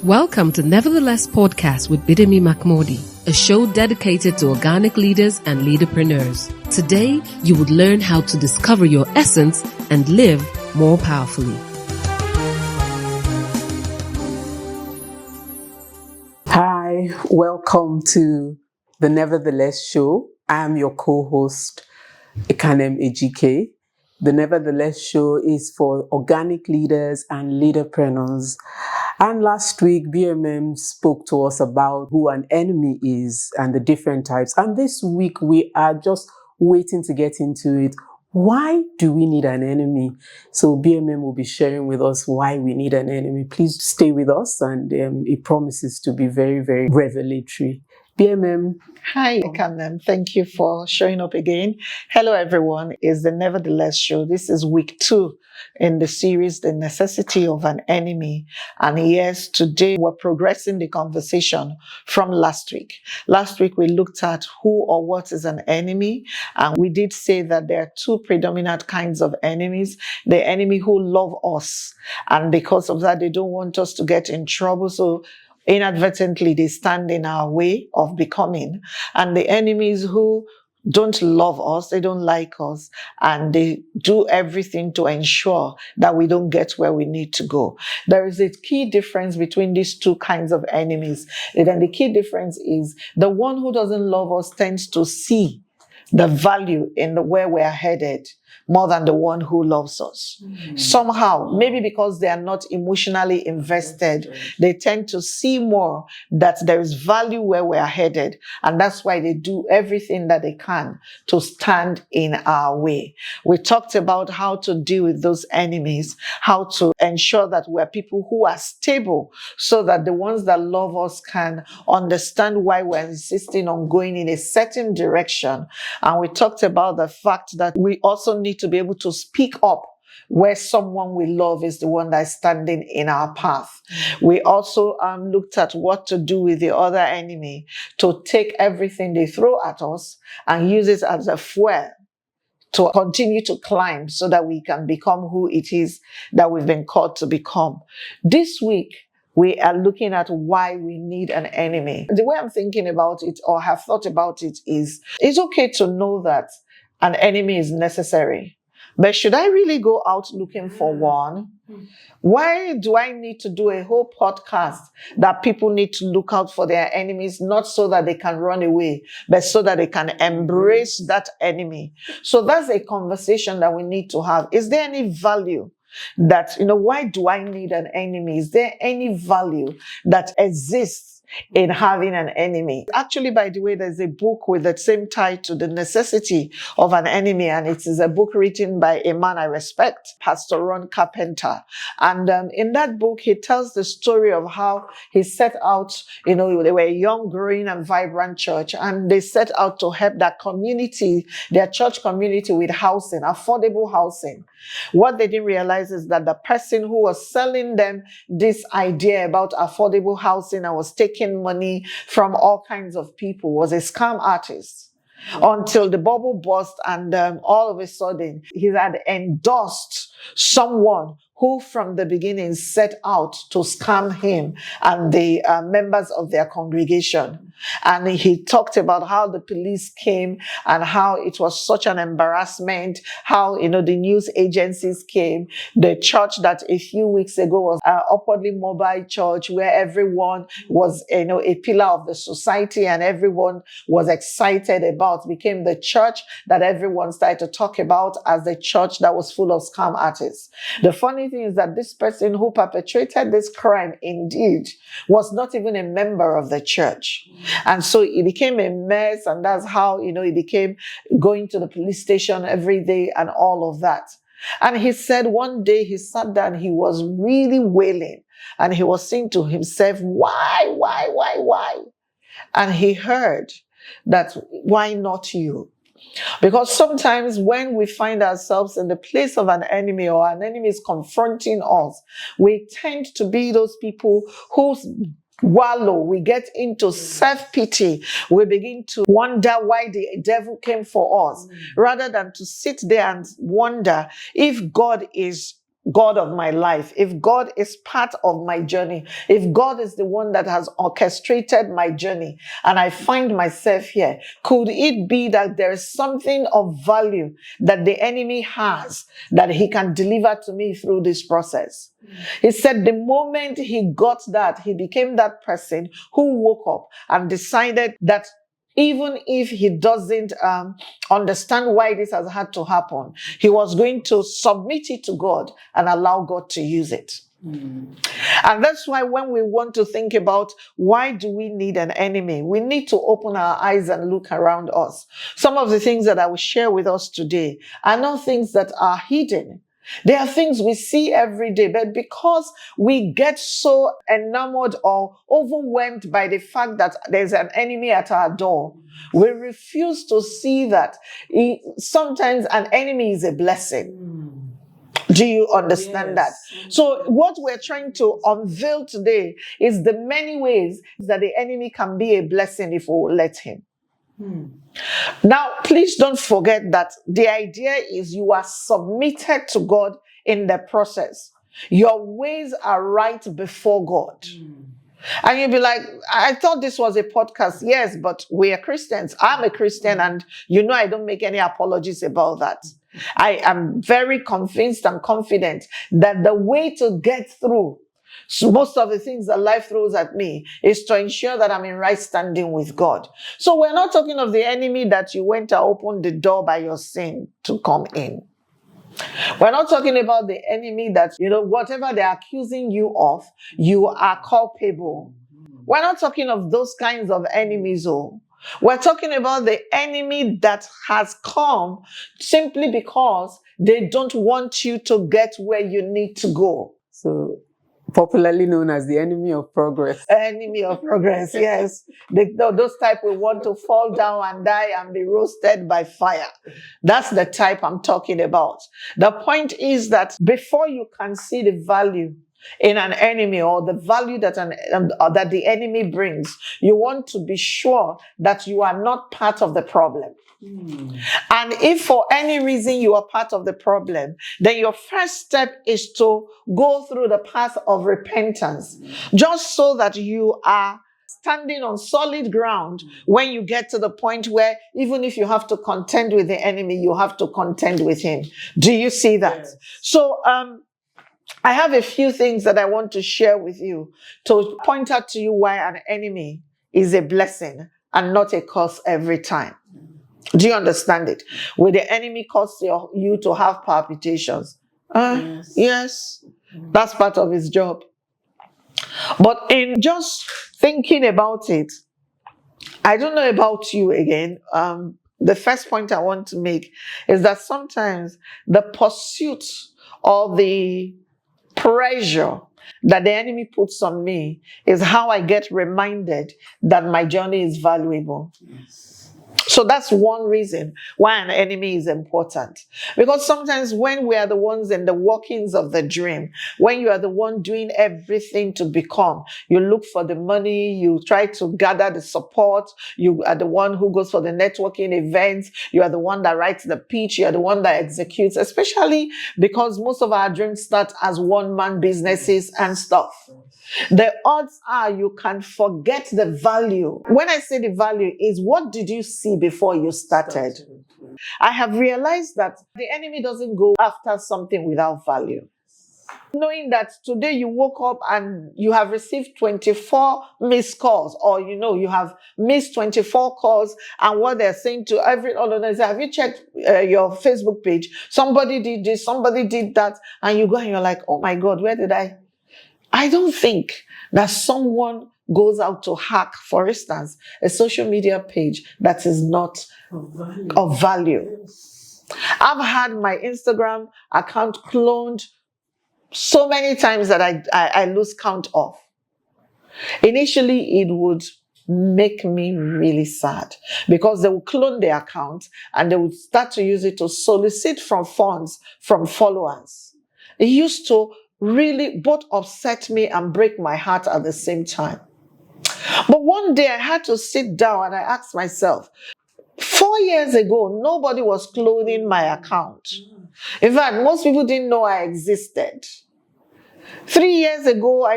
Welcome to NeverTheLess podcast with Bidemi Mark-Mordi, a show dedicated to organic leaders and leaderpreneurs. Today, you would learn how to discover your essence and live more powerfully. Hi, welcome to the NeverTheLess show. I am your co-host, Ekanem Ejike. The NeverTheLess show is for organic leaders and leaderpreneurs. And last week, BMM spoke to us about who an enemy is and the different types. And this week, we are just waiting to get into it. Why do we need an enemy? So BMM will be sharing with us why we need an enemy. Please stay with us, and it promises to be very, very revelatory. BMM. Hi, Ekanem. Thank you for showing up again. Hello, everyone. It's the NeverTheLess show. This is week 2 in the series, The Necessity of an Enemy. And yes, today we're progressing the conversation from last week. Last week, we looked at who or what is an enemy. And we did say that there are 2 predominant kinds of enemies. The enemy who love us. And because of that, they don't want us to get in trouble. So inadvertently, they stand in our way of becoming. And the enemies who don't love us, they don't like us, and they do everything to ensure that we don't get where we need to go. There is a key difference between these 2 kinds of enemies. And then the key difference is the one who doesn't love us tends to see the value in where we're headed more than the one who loves us. Somehow, maybe because they are not emotionally invested, they tend to see more that there is value where we're headed. And that's why they do everything that they can to stand in our way. We talked about how to deal with those enemies, how to ensure that we're people who are stable so that the ones that love us can understand why we're insisting on going in a certain direction. And we talked about the fact that we also need to be able to speak up where someone we love is the one that is standing in our path. We also looked at what to do with the other enemy, to take everything they throw at us and use it as a fuel to continue to climb so that we can become who it is that we've been called to become. This week, we are looking at why we need an enemy. The way I'm thinking about it, or have thought about it, is it's okay to know that an enemy is necessary. But should I really go out looking for one? Why do I need to do a whole podcast that people need to look out for their enemies, not so that they can run away, but so that they can embrace that enemy? So that's a conversation that we need to have. Is there any value that, why do I need an enemy? Is there any value that exists in having an enemy? Actually, by the way, there's a book with the same title, The Necessity of an Enemy, and it is a book written by a man I respect, Pastor Ron Carpenter. And in that book, he tells the story of how he set out, they were a young, growing, and vibrant church, and they set out to help that community, their church community, with housing, affordable housing. What they didn't realize is that the person who was selling them this idea about affordable housing and was taking money from all kinds of people was a scam artist. Until the bubble burst, and all of a sudden he had endorsed someone who from the beginning set out to scam him and the members of their congregation. And he talked about how the police came and how it was such an embarrassment, how, the news agencies came. The church that a few weeks ago was an upwardly mobile church where everyone was, a pillar of the society and everyone was excited about, became the church that everyone started to talk about as the church that was full of scam artists. The funny thing is that this person who perpetrated this crime indeed was not even a member of the church. And so it became a mess, and that's how, it became going to the police station every day and all of that. And he said one day he sat down, he was really wailing, and he was saying to himself, why? And he heard that, why not you? Because sometimes when we find ourselves in the place of an enemy, or an enemy is confronting us, we tend to be those people who wallow, we get into self-pity, we begin to wonder why the devil came for us, rather than to sit there and wonder if God is God of my life, if God is part of my journey, if God is the one that has orchestrated my journey and I find myself here, could it be that there is something of value that the enemy has that he can deliver to me through this process? He said the moment he got that, he became that person who woke up and decided that even if he doesn't understand why this has had to happen, he was going to submit it to God and allow God to use it. And that's why when we want to think about why do we need an enemy, we need to open our eyes and look around us. Some of the things that I will share with us today are not things that are hidden. They are things we see every day, but because we get so enamored or overwhelmed by the fact that there's an enemy at our door, we refuse to see that sometimes an enemy is a blessing. Do you understand that? So what we're trying to unveil today is the many ways that the enemy can be a blessing if we will let him. Now, please don't forget that the idea is you are submitted to God in the process. Your ways are right before God. And you'll be like, I thought this was a podcast. Yes, but we are Christians. I'm a Christian, and you know I don't make any apologies about that. I am very convinced and confident that the way to get through most of the things that life throws at me is to ensure that I'm in right standing with God. So we're not talking of the enemy that you went to open the door by your sin to come in. We're not talking about the enemy that, whatever they're accusing you of, you are culpable. We're not talking of those kinds of enemies. We're talking about the enemy that has come simply because they don't want you to get where you need to go. So, popularly known as the enemy of progress. Enemy of progress, yes. Those type we want to fall down and die and be roasted by fire. That's the type I'm talking about. The point is that before you can see the value in an enemy or the value that that the enemy brings, you want to be sure that you are not part of the problem. And if for any reason you are part of the problem, then your first step is to go through the path of repentance, just so that you are standing on solid ground when you get to the point where even if you have to contend with the enemy, you have to contend with him. Do you see that? Yes. So, I have a few things that I want to share with you to point out to you why an enemy is a blessing and not a curse every time. Do you understand it? Will the enemy cause you to have palpitations? Yes. That's part of his job. But in just thinking about it, I don't know about you again. The first point I want to make is that sometimes the pursuit or the pressure that the enemy puts on me is how I get reminded that my journey is valuable. Yes. So that's one reason why an enemy is important. Because sometimes when we are the ones in the workings of the dream, when you are the one doing everything to become, you look for the money, you try to gather the support, you are the one who goes for the networking events, you are the one that writes the pitch, you are the one that executes, especially because most of our dreams start as one-man businesses and stuff. The odds are you can forget the value. When I say the value is what did you see before you started? I have realized that the enemy doesn't go after something without value. Knowing that today you woke up and you have received 24 missed calls, or you have missed 24 calls, and what they're saying to every other is, have you checked your Facebook page? Somebody did this, somebody did that, and you go and you're like, oh my God, where did I don't think that someone goes out to hack, for instance, a social media page that is not of value. I've had my Instagram account cloned so many times that I lose count of. Initially, it would make me really sad because they would clone the account and they would start to use it to solicit funds from followers. It used to really both upset me and break my heart at the same time. But one day I had to sit down and I asked myself, for 4 years ago, nobody was cloning my account. In fact, most people didn't know I existed. 3 years ago,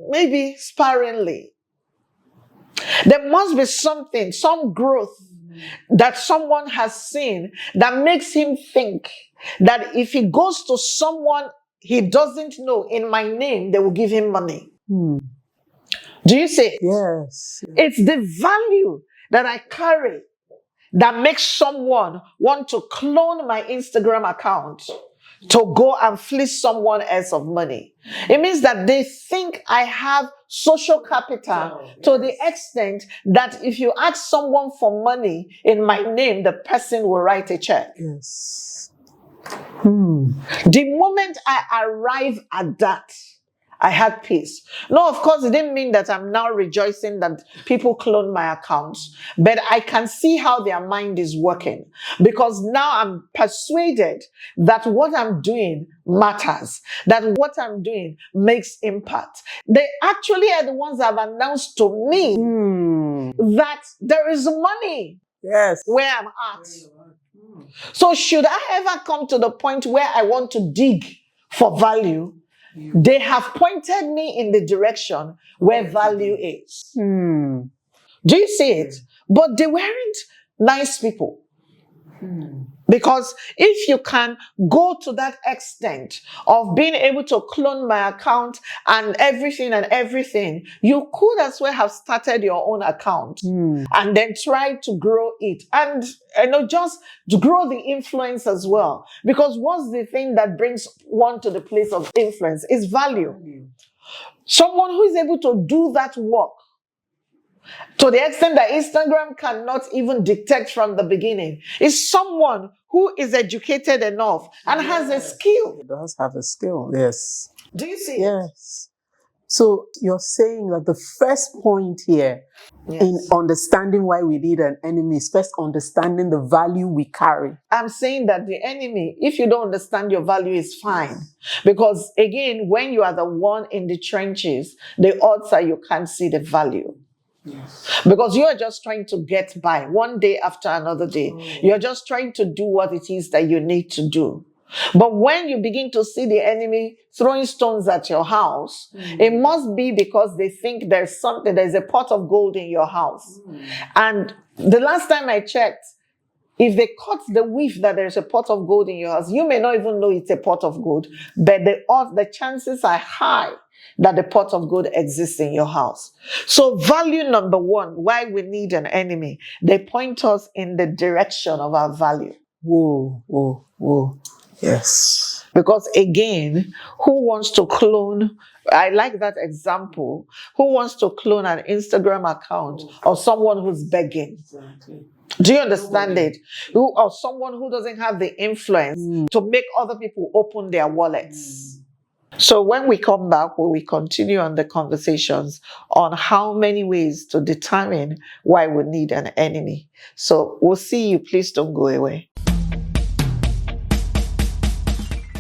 maybe sparingly. There must be something, some growth that someone has seen that makes him think that if he goes to someone he doesn't know in my name, they will give him money. Do you see it? Yes. It's the value that I carry that makes someone want to clone my Instagram account to go and fleece someone else of money. It means that they think I have social capital to the extent that if you ask someone for money in my name, the person will write a check. Yes. The moment I arrive at that, I had peace. No, of course, it didn't mean that I'm now rejoicing that people clone my accounts, but I can see how their mind is working, because now I'm persuaded that what I'm doing matters, that what I'm doing makes impact. They actually are the ones that have announced to me that there is money where I'm at. So should I ever come to the point where I want to dig for value, they have pointed me in the direction where value is. Do you see it? But they weren't nice people. Because if you can go to that extent of being able to clone my account and everything, you could as well have started your own account and then try to grow it. And just to grow the influence as well. Because what's the thing that brings one to the place of influence is value. Someone who is able to do that work to the extent that Instagram cannot even detect from the beginning is someone who is educated enough and has a skill. It does have a skill, yes. Do you see? Yes. So you're saying that the first point here in understanding why we need an enemy is first understanding the value we carry. I'm saying that the enemy, if you don't understand your value, is fine. Because again, when you are the one in the trenches, the odds are you can't see the value. Because you are just trying to get by one day after another day. You're just trying to do what it is that you need to do. But when you begin to see the enemy throwing stones at your house, it must be because they think there's a pot of gold in your house. And the last time I checked, if they cut the whiff that there's a pot of gold in your house, you may not even know it's a pot of gold, but the chances are high that the pot of gold exists in your house. So value number one, why we need an enemy, they point us in the direction of our value. Whoa. Yes. Because again, who wants to clone? I like that example. Who wants to clone an Instagram account of someone who's begging? Exactly. Do you understand it? Or someone who doesn't have the influence to make other people open their wallets. So when we come back, we will continue on the conversations on how many ways to determine why we need an enemy. So we'll see you. Please don't go away.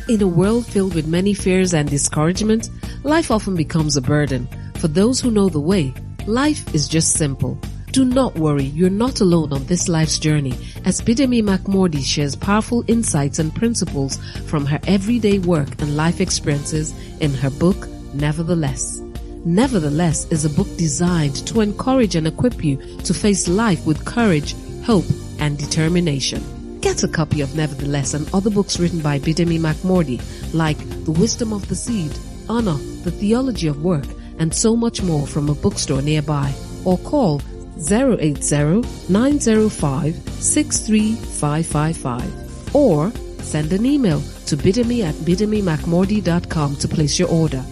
In a world filled with many fears and discouragement, life often becomes a burden. For those who know the way, life is just simple. Do not worry, you're not alone on this life's journey, as Bidemi Mark-Mordi shares powerful insights and principles from her everyday work and life experiences in her book, NeverTheLess. NeverTheLess is a book designed to encourage and equip you to face life with courage, hope, and determination. Get a copy of NeverTheLess and other books written by Bidemi Mark-Mordi, like The Wisdom of the Seed, Honor, The Theology of Work, and so much more from a bookstore nearby, or call 080-905-63555 or send an email to bidemi@bidemimarkmordi.com to place your order.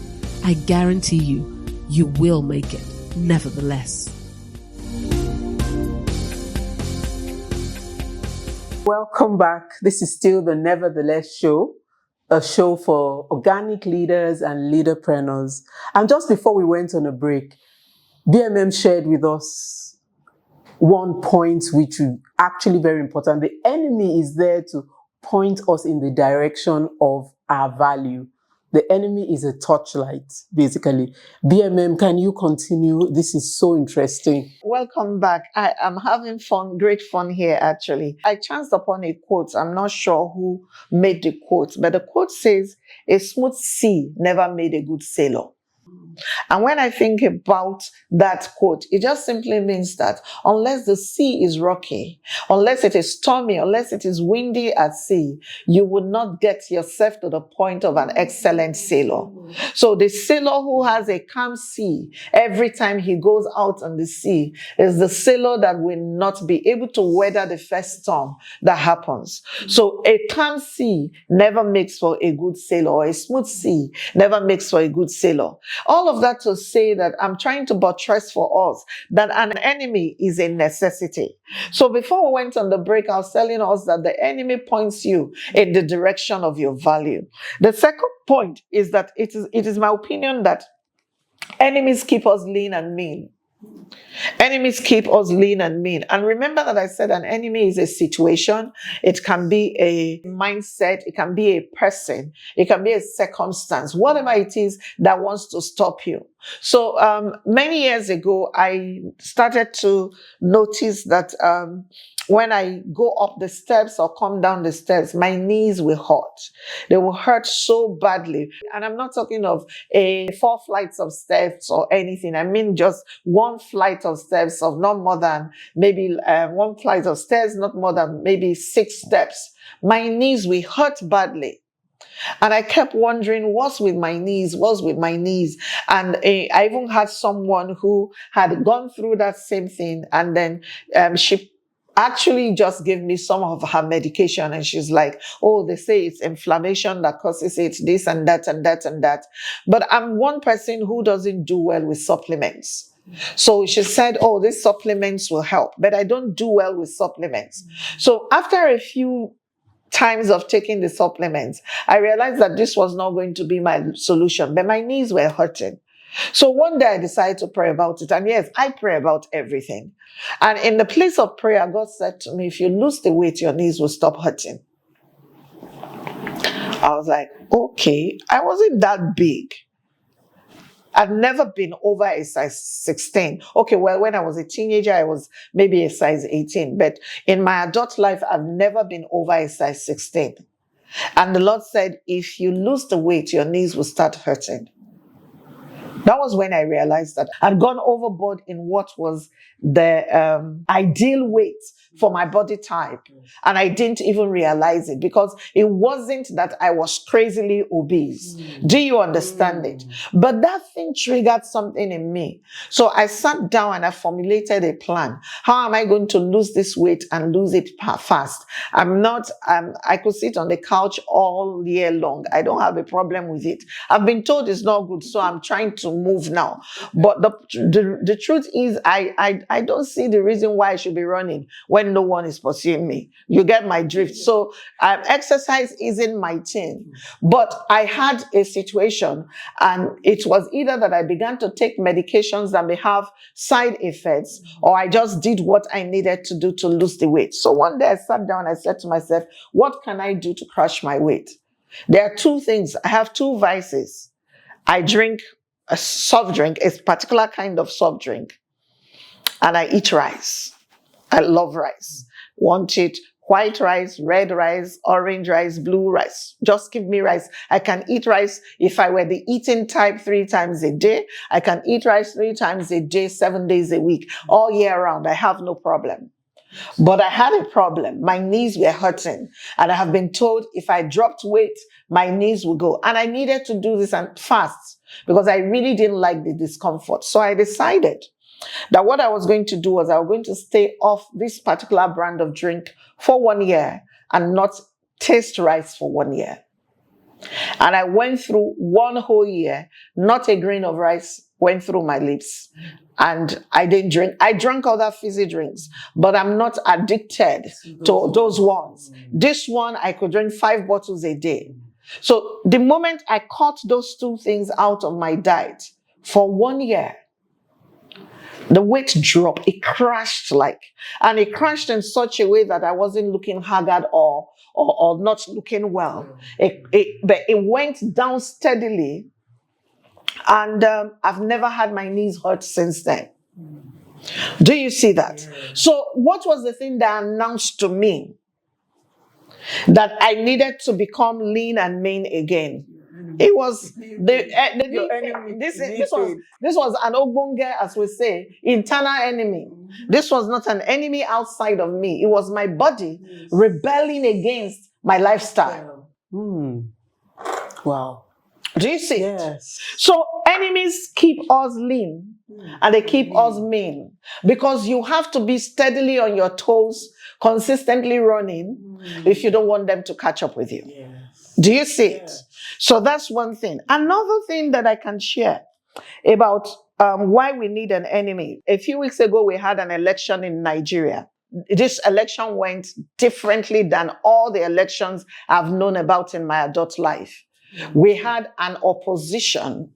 I guarantee you will make it. Nevertheless. Welcome back. This is still the NeverTheLess show, a show for organic leaders and leaderpreneurs. And just before we went on a break, BMM shared with us one point which is actually very important. The enemy is there to point us in the direction of our value. The enemy is a torchlight, basically. BMM, can you continue? This is so interesting. Welcome back. I am having fun, great fun here actually. I chanced upon a quote. I'm not sure who made the quote, but the quote says, "A smooth sea never made a good sailor." And when I think about that quote, it just simply means that unless the sea is rocky, unless it is stormy, unless it is windy at sea, you will not get yourself to the point of an excellent sailor. So the sailor who has a calm sea every time he goes out on the sea is the sailor that will not be able to weather the first storm that happens. So a calm sea never makes for a good sailor, or a smooth sea never makes for a good sailor. All of that to say that I'm trying to buttress for us that an enemy is a necessity. So before we went on the break, I was telling us that the enemy points you in the direction of your value. The second point is that it is my opinion that enemies keep us lean and mean. Enemies keep us lean and mean. And remember that I said an enemy is a situation. It can be a mindset. It can be a person. It can be a circumstance. Whatever it is that wants to stop you. So many years ago, I started to notice that when I go up the steps or come down the steps, my knees will hurt. They will hurt so badly. And I'm not talking of 4 flights of steps or anything. I mean just one flight of steps of not more than maybe 1 flight of stairs, not more than maybe 6 steps. My knees will hurt badly. And I kept wondering, what's with my knees? What's with my knees? And I even had someone who had gone through that same thing. And then she actually just gave me some of her medication. And she's like, oh, they say it's inflammation that causes it, this and that and that and that. But I'm one person who doesn't do well with supplements. So she said, oh, these supplements will help. But I don't do well with supplements. So after a few times of taking the supplements, I realized that this was not going to be my solution, but my knees were hurting. So one day I decided to pray about it. And yes, I pray about everything. And in the place of prayer, God said to me, if you lose the weight, your knees will stop hurting. I was like, okay, I wasn't that big. I've never been over a size 16. Okay, well, when I was a teenager, I was maybe a size 18. But in my adult life, I've never been over a size 16. And the Lord said, if you lose the weight, your knees will start hurting. That was when I realized that I'd gone overboard in what was the ideal weight for my body type. And I didn't even realize it because it wasn't that I was crazily obese. Do you understand it? But that thing triggered something in me. So I sat down and I formulated a plan. How am I going to lose this weight and lose it fast? I could sit on the couch all year long. I don't have a problem with it. I've been told it's not good, so I'm trying to move now. But the truth is, I don't see the reason why I should be running when no one is pursuing me. You get my drift. So exercise isn't my thing. But I had a situation, and it was either that I began to take medications that may have side effects, or I just did what I needed to do to lose the weight. So one day I sat down and I said to myself, what can I do to crush my weight? There are 2 things. I have 2 vices. I drink a soft drink, a particular kind of soft drink, and I eat rice. I love rice. Want it white rice, red rice, orange rice, blue rice. Just give me rice. I can eat rice. If I were the eating type 3 times a day, I can eat rice 3 times a day, 7 days a week, all year round. I have no problem. But I had a problem. My knees were hurting. And I have been told if I dropped weight, my knees would go. And I needed to do this and fast because I really didn't like the discomfort. So I decided that what I was going to do was I was going to stay off this particular brand of drink for 1 year and not taste rice for 1 year. And I went through 1 whole year, not a grain of rice went through my lips. And I didn't drink. I drank other fizzy drinks, but I'm not addicted to those ones. This one, I could drink 5 bottles a day. So the moment I cut those 2 things out of my diet for 1 year, The weight dropped. It crashed and it crashed in such a way that I wasn't looking haggard or not looking well. But it went down steadily, and I've never had my knees hurt since then. Do you see that? Yeah. So what was the thing that announced to me that I needed to become lean and mean again? It was the enemy. This was an ogbonge, as we say, internal enemy. This was not an enemy outside of me. It was my body rebelling against my lifestyle. Wow. Do you see? Yes. So enemies keep us lean and they keep us mean, because you have to be steadily on your toes, consistently running if you don't want them to catch up with you. Yes. Do you see it? So that's one thing. Another thing that I can share about why we need an enemy. A few weeks ago, we had an election in Nigeria. This election went differently than all the elections I've known about in my adult life. We had an opposition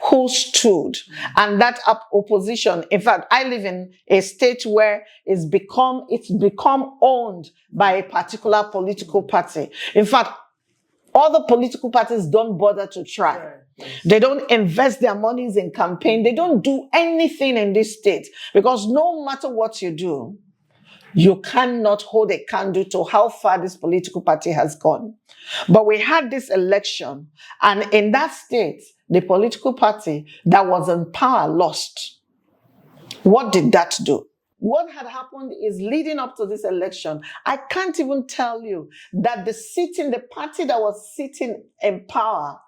who stood, and that opposition, in fact, I live in a state where it's become owned by a particular political party. In fact, other political parties don't bother to try. They don't invest their monies in campaign. They don't do anything in this state, because no matter what you do, you cannot hold a candle to how far this political party has gone. But we had this election, and in that state, the political party that was in power lost. What did that do? What had happened is, leading up to this election, I can't even tell you that the party that was sitting in power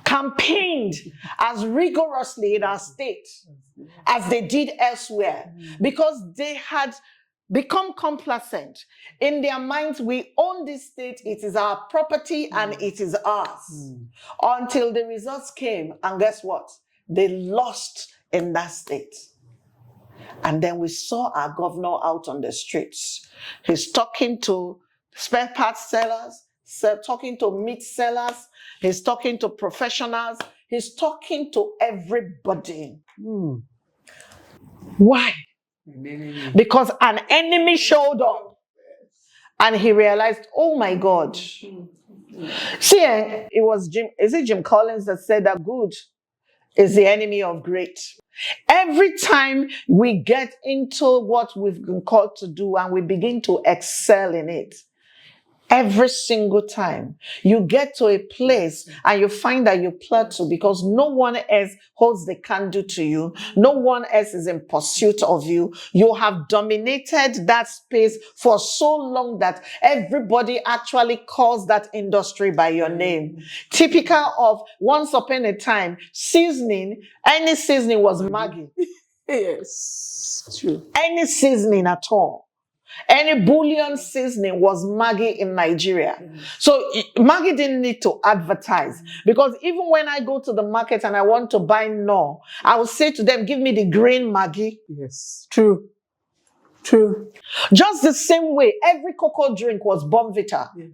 campaigned as rigorously in our state as they did elsewhere, because they had become complacent. In their minds, we own this state, it is our property and it is ours. Until the results came, and guess what? They lost in that state. And then we saw our governor out on the streets. He's talking to spare parts sellers, talking to meat sellers, he's talking to professionals, he's talking to everybody. Why? Because an enemy showed up, and he realized, oh my God. See, it was Jim Collins that said that good is the enemy of great. Every time we get into what we've been called to do and we begin to excel in it, every single time you get to a place and you find that you plateau, because no one else holds the candle to you, no one else is in pursuit of you. You have dominated that space for so long that everybody actually calls that industry by your name. Typical of once upon a time, any seasoning was Maggi. Yes, true. Any seasoning at all. Any bouillon seasoning was Maggi in Nigeria. So Maggi didn't need to advertise, because even when I go to the market and I want to buy Knorr, I will say to them, give me the green Maggi. Yes, true. True. Just the same way, every cocoa drink was Bonvita. Yes.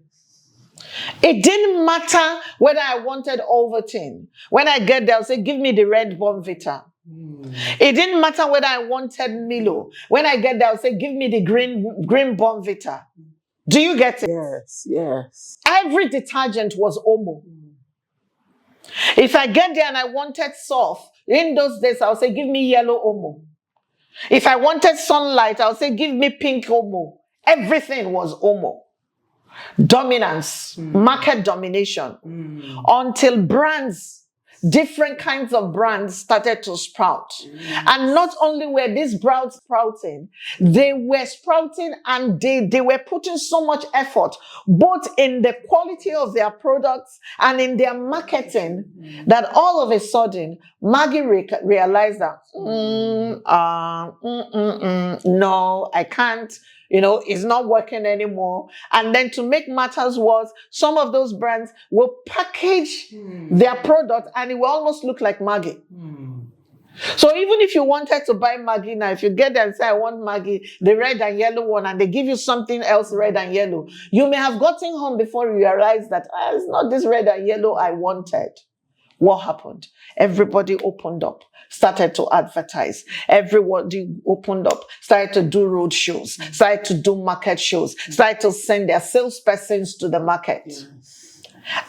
It didn't matter whether I wanted Ovaltine. When I get there, I'll say, give me the red Bonvita. It didn't matter whether I wanted Milo. When I get there, I'll say, give me the green Bonvita. Do you get it? Yes, yes. Every detergent was Omo. If I get there and I wanted Surf, in those days, I'll say, give me yellow Omo. If I wanted Sunlight, I'll say, give me pink Omo. Everything was Omo. Dominance, market domination, until different kinds of brands started to sprout. And not only were these brands sprouting, they were sprouting, and they were putting so much effort, both in the quality of their products and in their marketing, that all of a sudden, Maggi realized that, no, I can't. It's not working anymore. And then to make matters worse, some of those brands will package their product and it will almost look like Maggi. So even if you wanted to buy Maggi now, if you get there and say, I want Maggi, the red and yellow one, and they give you something else red and yellow, you may have gotten home before you realize that it's not this red and yellow I wanted. What happened? Everybody opened up, started to advertise. Everybody opened up, started to do road shows, started to do market shows, started to send their salespersons to the market.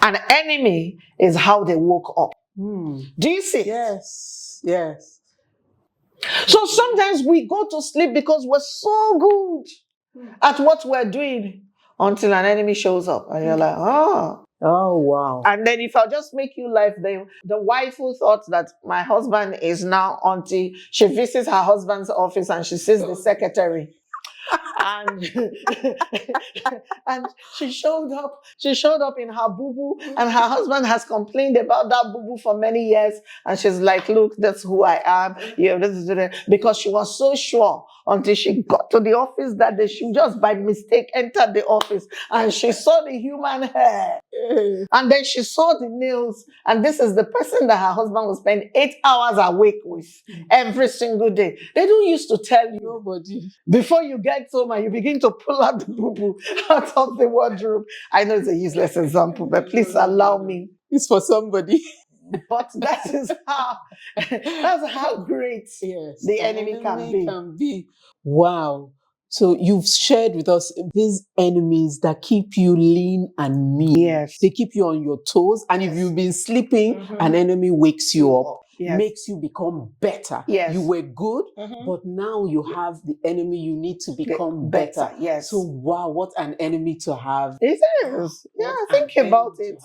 An enemy is how they woke up. Do you see? Yes, yes. So sometimes we go to sleep because we're so good at what we're doing until an enemy shows up and you're like, oh wow. And then if I'll just make you laugh, the wife who thought that my husband is now until she visits her husband's office and she sees the secretary. And and she showed up in her boo-boo, and her husband has complained about that boo-boo for many years, and she's like, look, that's who I am. Because she was so sure until she got to the office that day, she just by mistake entered the office and she saw the human hair and then she saw the nails, and this is the person that her husband will spend 8 hours awake with every single day. They don't used to tell you. Nobody. Before you get home and you begin to pull out the boo-boo out of the wardrobe. I know it's a useless example, but please allow me. It's for somebody. But that's how great the enemy can be. Wow. So you've shared with us these enemies that keep you lean and mean. Yes. They keep you on your toes. And if you've been sleeping, an enemy wakes you up. Yes. Makes you become better. Yes. You were good, but now you have the enemy you need to become better. Yes. So wow, what an enemy to have. It is. Yeah, think about it.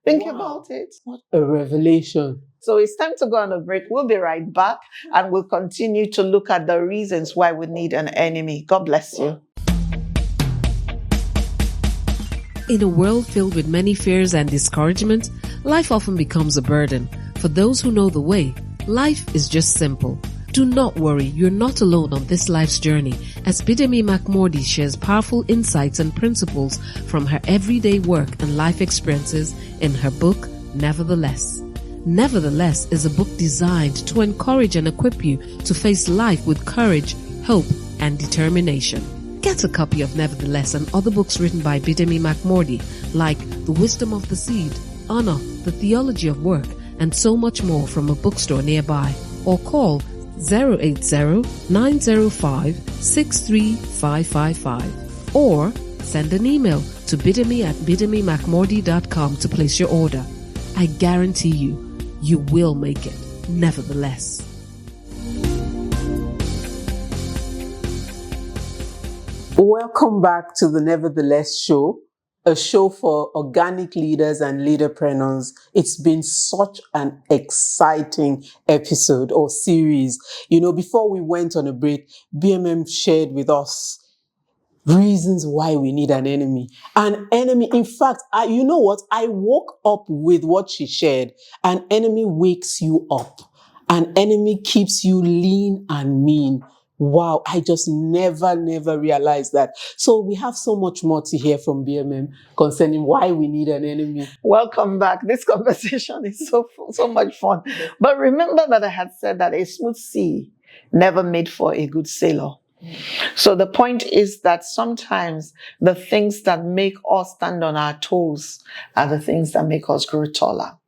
Think about it. What a revelation. So it's time to go on a break. We'll be right back and we'll continue to look at the reasons why we need an enemy. God bless you. In a world filled with many fears and discouragement, life often becomes a burden. For those who know the way, life is just simple. Do not worry, you're not alone on this life's journey, as Bidemi Mark-Mordi shares powerful insights and principles from her everyday work and life experiences in her book, NeverTheLess. NeverTheLess is a book designed to encourage and equip you to face life with courage, hope, and determination. Get a copy of NeverTheLess and other books written by Bidemi Mark-Mordi, like The Wisdom of the Seed, Honor, The Theology of Work, and so much more from a bookstore nearby, or call 080-905-63555 or send an email to bidemi@bidemimarkmordi.com to place your order. I guarantee you will make it. NeverTheLess. Welcome back to the NeverTheLess show, a show for organic leaders and leaderpreneurs. It's been such an exciting episode or series. You know, before we went on a break, BMM shared with us reasons why we need an enemy. An enemy, in fact, you know what? I woke up with what she shared. An enemy wakes you up. An enemy keeps you lean and mean. Wow, I just never realized that. So we have so much more to hear from BMM concerning why we need an enemy. Welcome back. This conversation is so much fun. But remember that I had said that a smooth sea never made for a good sailor. So the point is that sometimes the things that make us stand on our toes are the things that make us grow taller.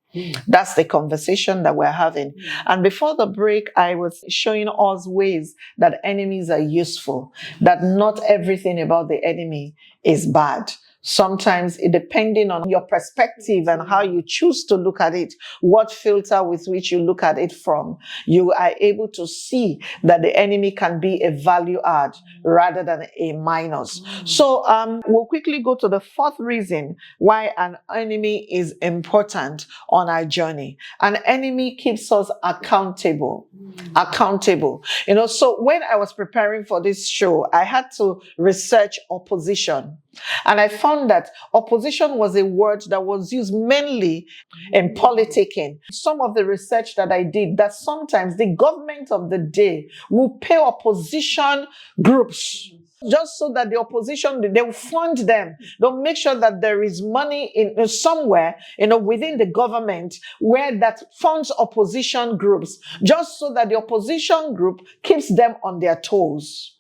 That's the conversation that we're having. And before the break, I was showing us ways that enemies are useful, that not everything about the enemy is bad. Sometimes, depending on your perspective and how you choose to look at it, what filter with which you look at it from, you are able to see that the enemy can be a value add rather than a minus. So we'll quickly go to the fourth reason why an enemy is important on our journey. An enemy keeps us accountable. Accountable. You know, so when I was preparing for this show, I had to research opposition. And I found that opposition was a word that was used mainly in politicking. Some of the research that I did, that sometimes the government of the day will pay opposition groups just so that the opposition, they will fund them. They'll make sure that there is money in somewhere, within the government where that funds opposition groups, just so that the opposition group keeps them on their toes.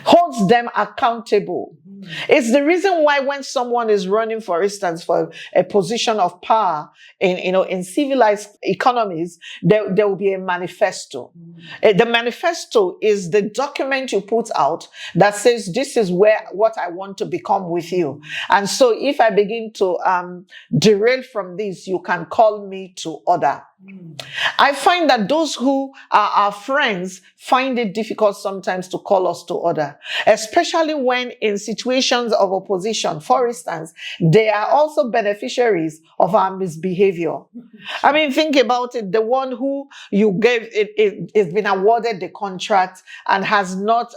holds them accountable. It's the reason why when someone is running, for instance, for a position of power in civilized economies, there will be a manifesto. The manifesto is the document you put out that says, this is what I want to become with you. And so if I begin to derail from this, you can call me to order. I find that those who are our friends find it difficult sometimes to call us to order, especially when in situations of opposition. For instance, they are also beneficiaries of our misbehavior. I mean, think about it. The one who you gave it has been awarded the contract and has not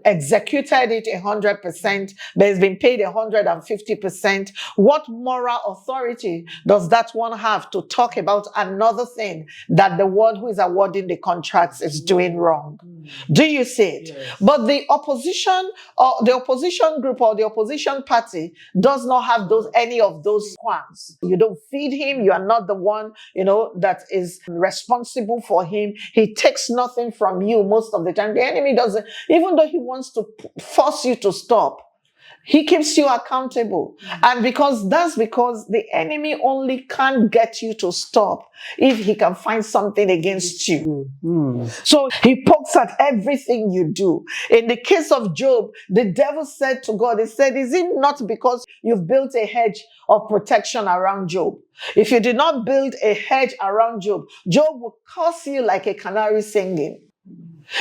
executed it 100%, but has been paid 150%. What moral authority does that one have to talk about another thing that the one who is awarding the contracts is doing wrong? Do you see it? Yes. But the opposition or the opposition group or the opposition party does not have any of those qualms. You don't feed him. You are not the one, that is responsible for him. He takes nothing from you most of the time. The enemy doesn't, even though he wants to force you to stop, he keeps you accountable. And because the enemy only can't get you to stop if he can find something against you. So he pokes at everything you do. In the case of Job, the devil said to God, he said, is it not because you've built a hedge of protection around Job? If you did not build a hedge around Job, Job would curse you like a canary singing.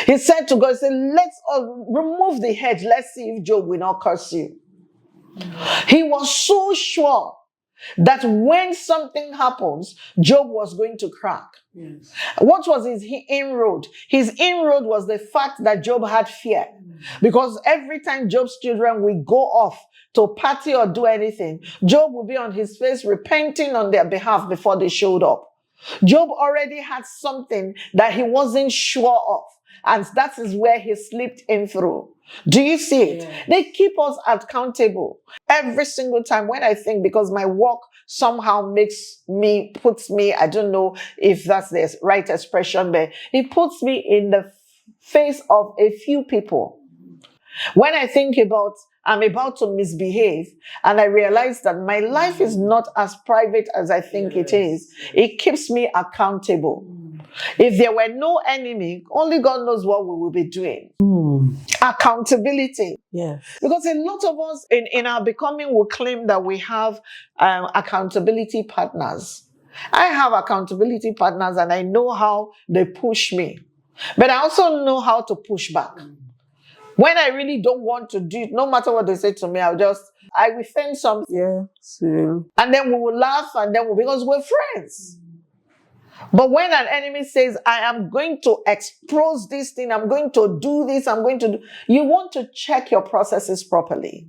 He said to God, let's remove the hedge. Let's see if Job will not curse you. He was so sure that when something happens, Job was going to crack. Yes. What was his inroad? His inroad was the fact that Job had fear. Because every time Job's children will go off to party or do anything, Job will be on his face repenting on their behalf before they showed up. Job already had something that he wasn't sure of. And that is where he slipped in through. Do you see it? Yeah. They keep us accountable every single time when I think, because my work somehow puts me, I don't know if that's the right expression, but it puts me in the face of a few people. When I think about I'm about to misbehave and I realize that my life is not as private as I think it is, it keeps me accountable. If there were no enemy, only God knows what we will be doing. Accountability. Yes. Because a lot of us in our becoming will claim that we have accountability partners. I have accountability partners and I know how they push me. But I also know how to push back. When I really don't want to do it, no matter what they say to me, I will send something. Yeah. So. And then we will laugh because we're friends. But when an enemy says, I am going to expose this thing, I'm going to do this, you want to check your processes properly.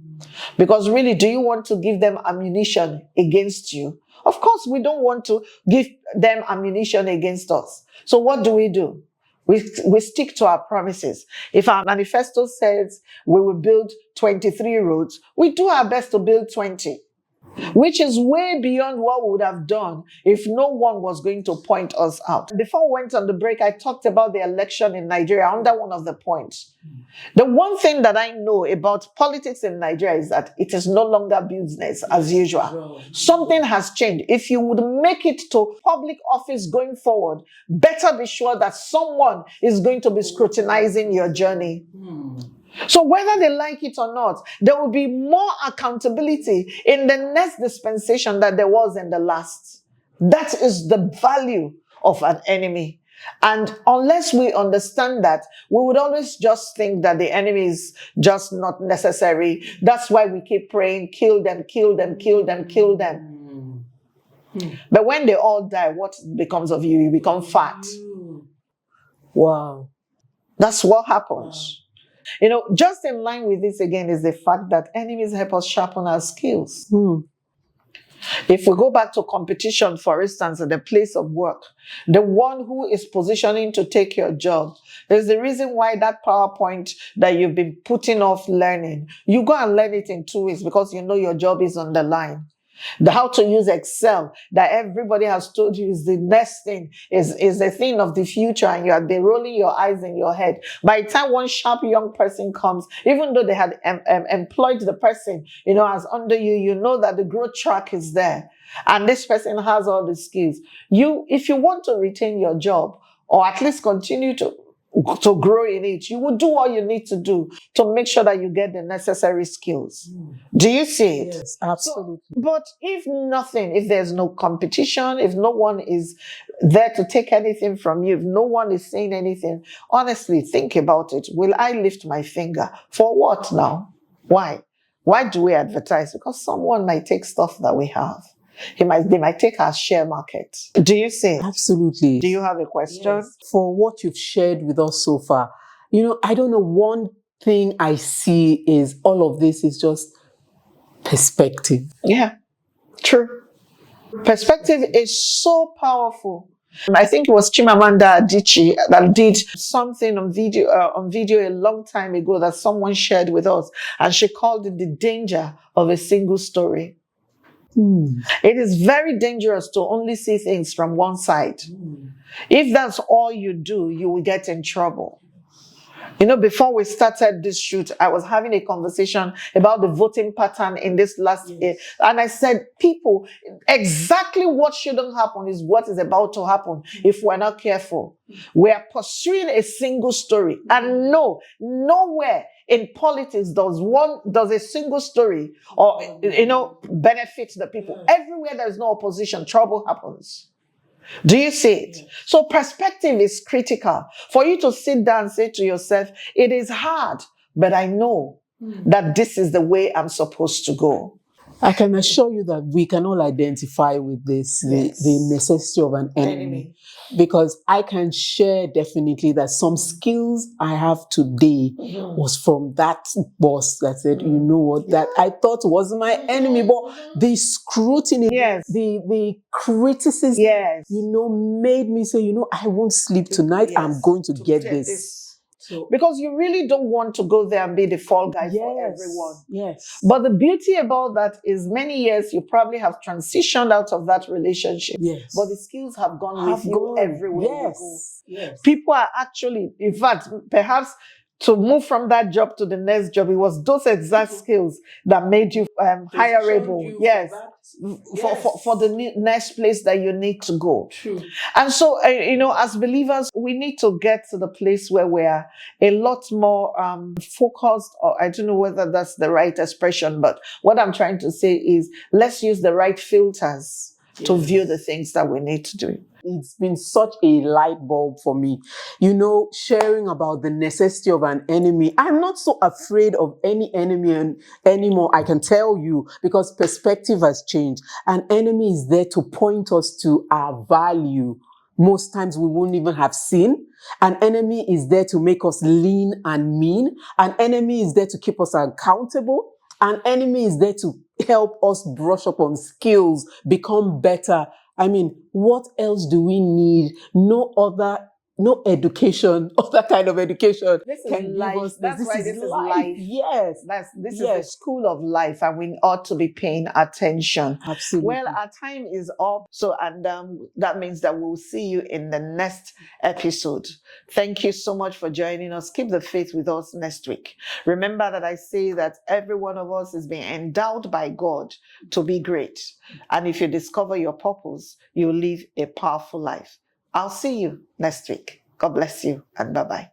Because really, do you want to give them ammunition against you? Of course, we don't want to give them ammunition against us. So what do? We stick to our promises. If our manifesto says we will build 23 roads, we do our best to build 20. Which is way beyond what we would have done if no one was going to point us out. Before we went on the break, I talked about the election in Nigeria under one of the points. The one thing that I know about politics in Nigeria is that it is no longer business as usual. Something has changed. If you would make it to public office going forward, better be sure that someone is going to be scrutinizing your journey. So whether they like it or not, there will be more accountability in the next dispensation than there was in the last. That is the value of an enemy. And unless we understand that, we would always just think that the enemy is just not necessary. That's why we keep praying, kill them, kill them, kill them, kill them. But when they all die, what becomes of you? You become fat. Wow. That's what happens. Just in line with this again is the fact that enemies help us sharpen our skills. If we go back to competition, for instance, at the place of work, the one who is positioning to take your job, there's the reason why that PowerPoint that you've been putting off learning, you go and learn it in 2 weeks because you know your job is on the line. How to use Excel that everybody has told you is the next thing, is the thing of the future, and you have been rolling your eyes in your head. By the time one sharp young person comes, even though they had employed the person, as under you, you know that the growth track is there. And this person has all the skills. If you want to retain your job, or at least continue to grow in it, you will do what you need to do to make sure that you get the necessary skills. Do you see it? Yes, absolutely. But if there's no competition, if no one is there to take anything from you, if no one is saying anything, honestly, think about it. Will I lift my finger? For what now? Why? Why do we advertise? Because someone might take stuff that we have. They might take our share market. Do you see it? Absolutely. Do you have a question? Yes. For what you've shared with us so far, I don't know, one thing I see is all of this is just perspective. Yeah, true. Perspective is so powerful. I think it was Chimamanda Adichie that did something on video a long time ago that someone shared with us, and she called it the danger of a single story. It is very dangerous to only see things from one side. If that's all you do, you will get in trouble. Before we started this shoot, I was having a conversation about the voting pattern in this last year. And I said, people, exactly what shouldn't happen is what is about to happen if we're not careful. We are pursuing a single story. And no, nowhere in politics does a single story or, benefit the people. Everywhere there's no opposition, trouble happens. Do you see it? So perspective is critical. For you to sit down and say to yourself, it is hard, but I know that this is the way I'm supposed to go. I can assure you that we can all identify with this, the necessity of an enemy. Because I can share definitely that some skills I have today was from that boss that said, you know what, that I thought was my enemy, but the scrutiny, the criticism, made me say, I won't sleep tonight. I'm going to get this. Because you really don't want to go there and be the fall guy for everyone. Yes. But the beauty about that is many years you probably have transitioned out of that relationship. Yes. But the skills have gone with you everywhere you go. Yes. People are actually, in fact, perhaps to move from that job to the next job, it was those exact skills that made you hireable. For the next place that you need to go. True. And so, as believers, we need to get to the place where we are a lot more focused, or I don't know whether that's the right expression, but what I'm trying to say is let's use the right filters to view the things that we need to do. It's been such a light bulb for me. Sharing about the necessity of an enemy. I'm not so afraid of any enemy anymore, I can tell you, because perspective has changed. An enemy is there to point us to our value. Most times we won't even have seen. An enemy is there to make us lean and mean. An enemy is there to keep us accountable. An enemy is there to help us brush up on skills, become better. I mean, what else do we need? No education, other kind of education. This is life. That's why this is life. Yes. This is the school of life, and we ought to be paying attention. Absolutely. Well, our time is up. So, and that means that we'll see you in the next episode. Thank you so much for joining us. Keep the faith with us next week. Remember that I say that every one of us is being endowed by God to be great. And if you discover your purpose, you'll live a powerful life. I'll see you next week. God bless you and bye-bye.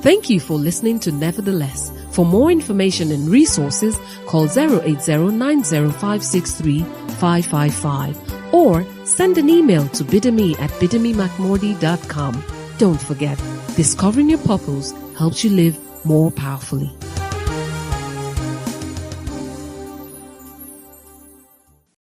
Thank you for listening to Nevertheless. For more information and resources, call 080-90563-555 or send an email to bidemi@bidemimark.com. Don't forget, discovering your purpose helps you live more powerfully.